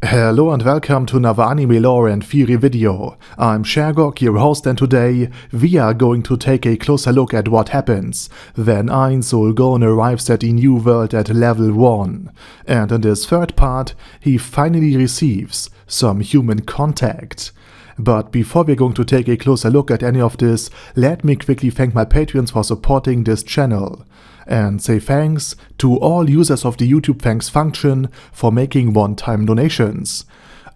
Hello and welcome to another anime lore and theory video. I'm Shergok, your host, and today we are going to take a closer look at what happens when Ainz Ooal Gown arrives at the new world at level 1. And in this third part, he finally receives some human contact. But before we're going to take a closer look at any of this, let me quickly thank my patrons for supporting this channel. And say thanks to all users of the YouTube thanks function for making one-time donations.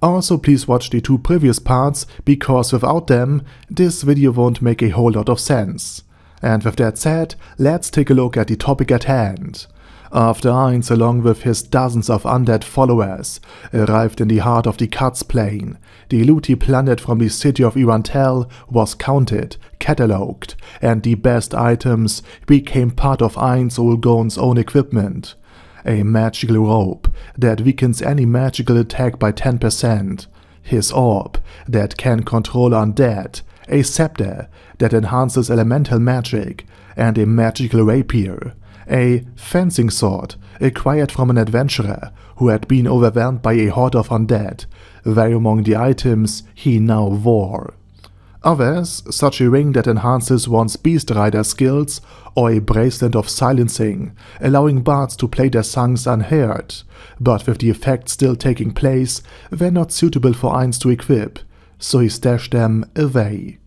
Also, please watch the 2 previous parts, because without them, this video won't make a whole lot of sense. And with that said, let's take a look at the topic at hand. After Ainz, along with his dozens of undead followers, arrived in the heart of the Cuts Plain, the loot he plundered from the city of Irantel was counted, catalogued, and the best items became part of Ainz Ooal Gown's own equipment. A magical robe that weakens any magical attack by 10%, his orb that can control undead, a scepter that enhances elemental magic, and a magical rapier. A fencing sword acquired from an adventurer who had been overwhelmed by a horde of undead, were among the items he now wore. Others, such a ring that enhances one's beast rider skills, or a bracelet of silencing, allowing bards to play their songs unheard, but with the effect still taking place, were not suitable for Ainz to equip, so he stashed them away.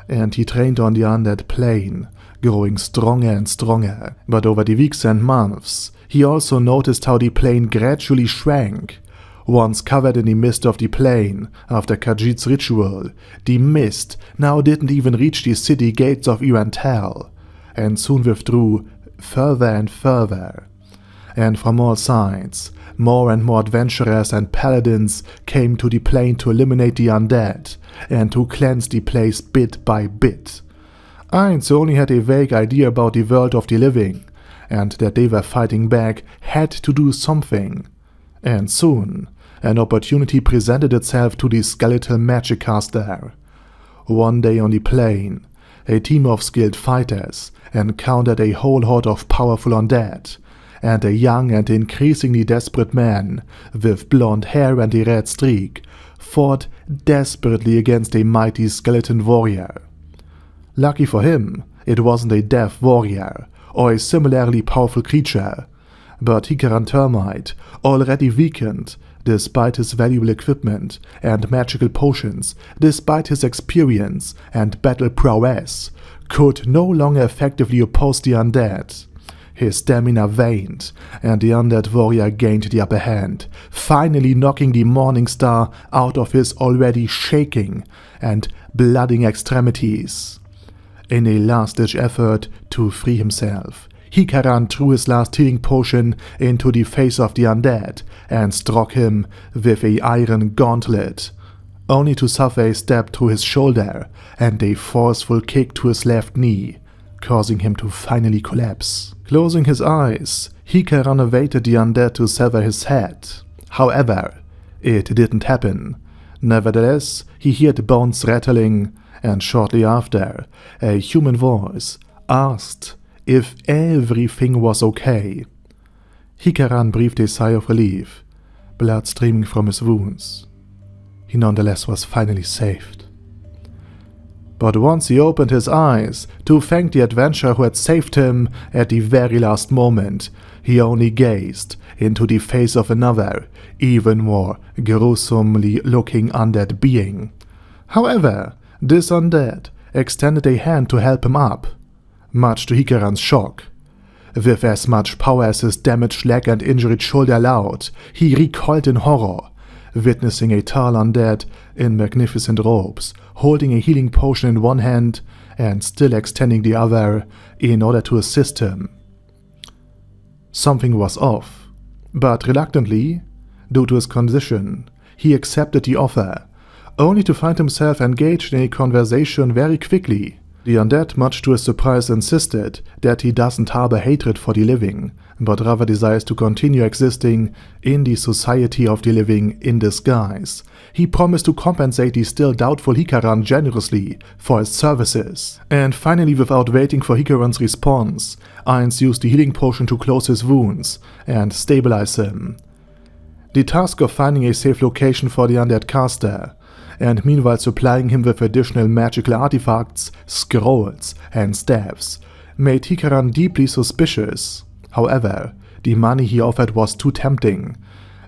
And he trained on the undead plane, growing stronger and stronger, but over the weeks and months, he also noticed how the plane gradually shrank. Once covered in the mist of the plane, after Khajiit's ritual, the mist now didn't even reach the city gates of Irantel, and soon withdrew further and further. And from all sides, more and more adventurers and paladins came to the plane to eliminate the undead, and to cleanse the place bit by bit. Ainz only had a vague idea about the world of the living, and that they were fighting back had to do something. And soon, an opportunity presented itself to the skeletal magic caster. One day on the plain, a team of skilled fighters encountered a whole horde of powerful undead, and a young and increasingly desperate man with blonde hair and a red streak fought desperately against a mighty skeleton warrior. Lucky for him, it wasn't a deaf warrior or a similarly powerful creature, but Hekaran termite, already weakened despite his valuable equipment and magical potions, despite his experience and battle prowess, could no longer effectively oppose the undead. His stamina waned, and the undead warrior gained the upper hand, finally knocking the Morning Star out of his already shaking and blooding extremities. In a last-ditch effort to free himself, Hekaran threw his last healing potion into the face of the undead and struck him with an iron gauntlet, only to suffer a stab to his shoulder and a forceful kick to his left knee, causing him to finally collapse. Closing his eyes, Hekaran awaited the undead to sever his head. However, it didn't happen. Nevertheless, he heard bones rattling, and shortly after, a human voice asked if everything was okay. Hekaran breathed a sigh of relief, blood streaming from his wounds. He nonetheless was finally saved. But once he opened his eyes to thank the adventurer who had saved him at the very last moment, he only gazed into the face of another, even more gruesomely looking undead being. However, this undead extended a hand to help him up, much to Hekaran's shock. With as much power as his damaged leg and injured shoulder allowed, he recoiled in horror, witnessing a tall undead in magnificent robes, holding a healing potion in one hand and still extending the other in order to assist him. Something was off, but reluctantly, due to his condition, he accepted the offer, only to find himself engaged in a conversation very quickly. The undead, much to his surprise, insisted that he doesn't harbor hatred for the living, but rather desires to continue existing in the society of the living in disguise. He promised to compensate the still doubtful Hekaran generously for his services. And finally, without waiting for Hekaran's response, Ainz used the healing potion to close his wounds and stabilize him. the task of finding a safe location for the undead caster, and meanwhile supplying him with additional magical artifacts, scrolls, and staffs, made Hekaran deeply suspicious. However, the money he offered was too tempting,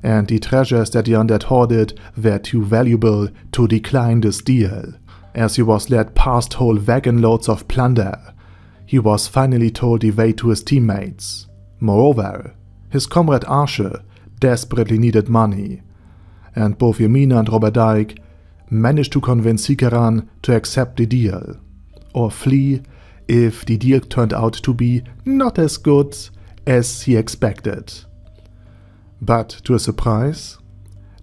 and the treasures that the undead hoarded were too valuable to decline this deal. As he was led past whole wagon loads of plunder, he was finally told the way to his teammates. Moreover, his comrade Arsche desperately needed money, and both Yemina and Robert managed to convince Hekaran to accept the deal, or flee if the deal turned out to be not as good as he expected. But to his surprise,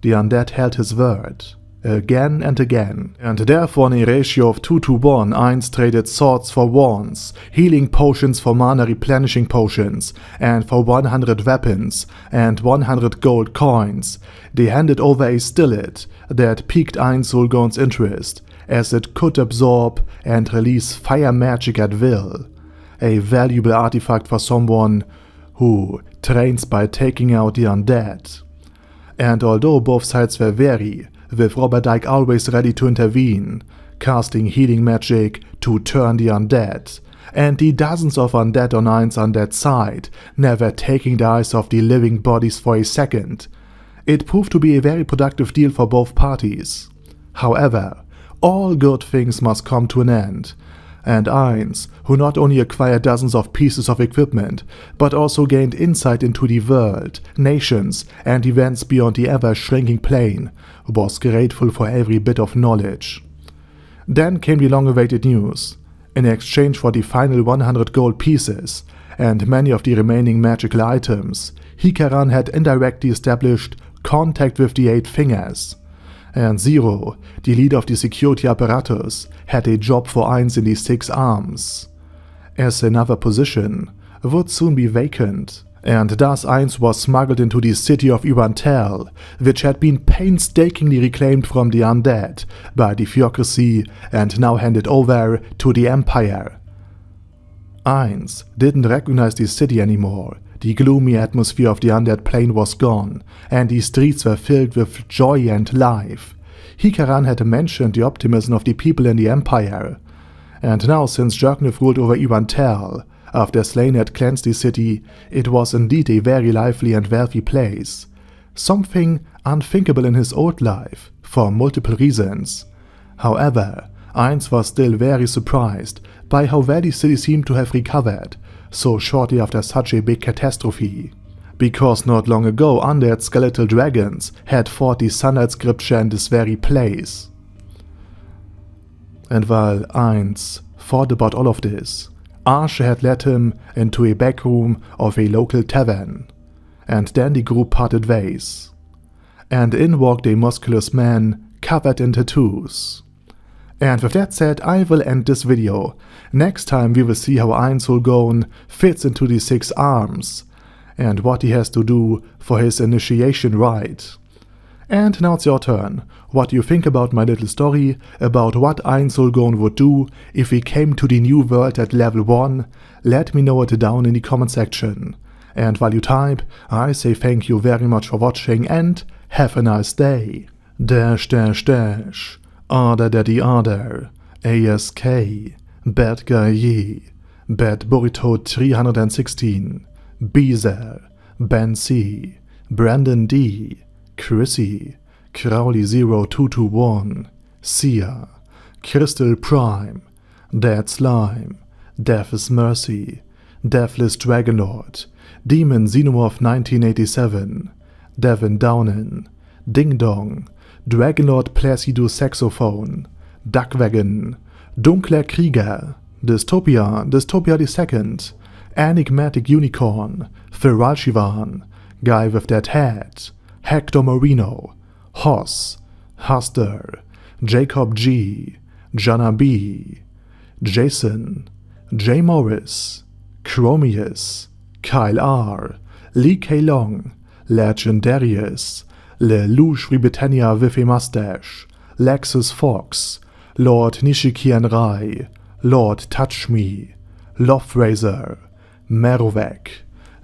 the undead held his word, again and again, and therefore in a ratio of 2-to-1, Ainz traded swords for wands, healing potions for mana replenishing potions, and for 100 weapons and 100 gold coins, they handed over a stillet that piqued Ainz Ooal Gown's interest, as it could absorb and release fire magic at will, a valuable artifact for someone who trains by taking out the undead. And although both sides were wary, with Robert always ready to intervene, casting healing magic to turn the undead, and the dozens of undead on Ainz undead side never taking their eyes off the living bodies for a second, it proved to be a very productive deal for both parties. However, all good things must come to an end, and Ainz, who not only acquired dozens of pieces of equipment, but also gained insight into the world, nations, and events beyond the ever-shrinking plane, was grateful for every bit of knowledge. Then came the long-awaited news. In exchange for the final 100 gold pieces, and many of the remaining magical items, Hekaran had indirectly established contact with the Eight Fingers. And Zero, the leader of the security apparatus, had a job for Ainz in the Six Arms, as another position would soon be vacant, and thus Ainz was smuggled into the city of Irantel, which had been painstakingly reclaimed from the undead by the theocracy and now handed over to the Empire. Ainz didn't recognize the city anymore. The gloomy atmosphere of the undead plane was gone, and the streets were filled with joy and life. Hekaran had mentioned the optimism of the people in the Empire, and now since Jurknif ruled over Irantel, after Slayn had cleansed the city, it was indeed a very lively and wealthy place. Something unthinkable in his old life, for multiple reasons. However, Ainz was still very surprised by how well the city seemed to have recovered so shortly after such a big catastrophe, because not long ago undead skeletal dragons had fought the Sunlight Scripture in this very place. And while Ainz thought about all of this, Arsche had led him into a back room of a local tavern, and then the group parted ways, and in walked a musculous man covered in tattoos. And with that said, I will end this video. Next time we will see how Ainz Ooal Gown fits into the Six Arms, and what he has to do for his initiation rite. And now it's your turn. What do you think about my little story, about what Ainz Ooal Gown would do if he came to the new world at level 1? Let me know it down in the comment section. And while you type, I say thank you very much for watching and have a nice day. Order Daddy Order, ASK, Bad Guy Ye, Bad Burrito 316, Beezer, Ben C, Brandon D, Chrissy, Crowley 0221, Sia, Crystal Prime, Dead Slime, Death is Mercy, Deathless Dragonlord, Demon Xenomorph 1987, Devin Downen, Ding Dong, Dragonlord Placido Saxophone, Duckwagon, Dunkler Krieger, Dystopia II, Enigmatic Unicorn, Feralshivan, Guy with That Hat, Hector Marino, Hoss, Huster, Jacob G, Jana B, Jason, J. Morris, Chromius, Kyle R, Lee K. Long, Legendarius, Lelouch Britannia with a Mustache, Lexus Fox, Lord Nishikian Rai, Lord Touch Me, Loftrazor, Merovec,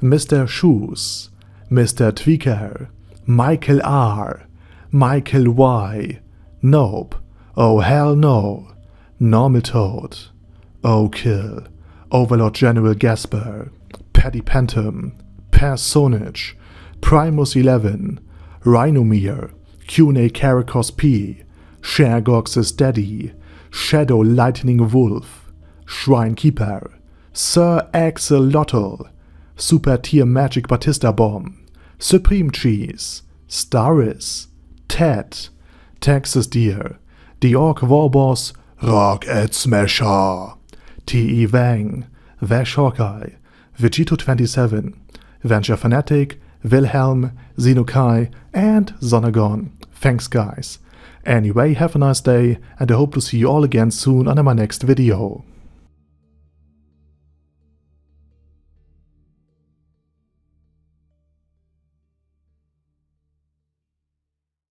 Mr. Shoes, Mr. Tweaker, Michael R, Michael Y, Nope, oh hell no, Normal Toad, Oh Kill, Overlord General Gasper, Paddy Pantum, Personage, Primus 11, Rhinomere, Cune Caracos P, Shergox's Daddy, Shadow Lightning Wolf, Shrine Keeper, Sir Axolotl, Super Tier Magic Batista Bomb, Supreme Cheese, Staris, Ted, Texas Deer, The Orc Warboss, Rocket Smasher, T.E. Wang, Vash Hawkeye, Vegito27, Venture Fanatic, Wilhelm, Xenokai, and Zonagon. Thanks guys. Anyway, have a nice day, and I hope to see you all again soon on my next video.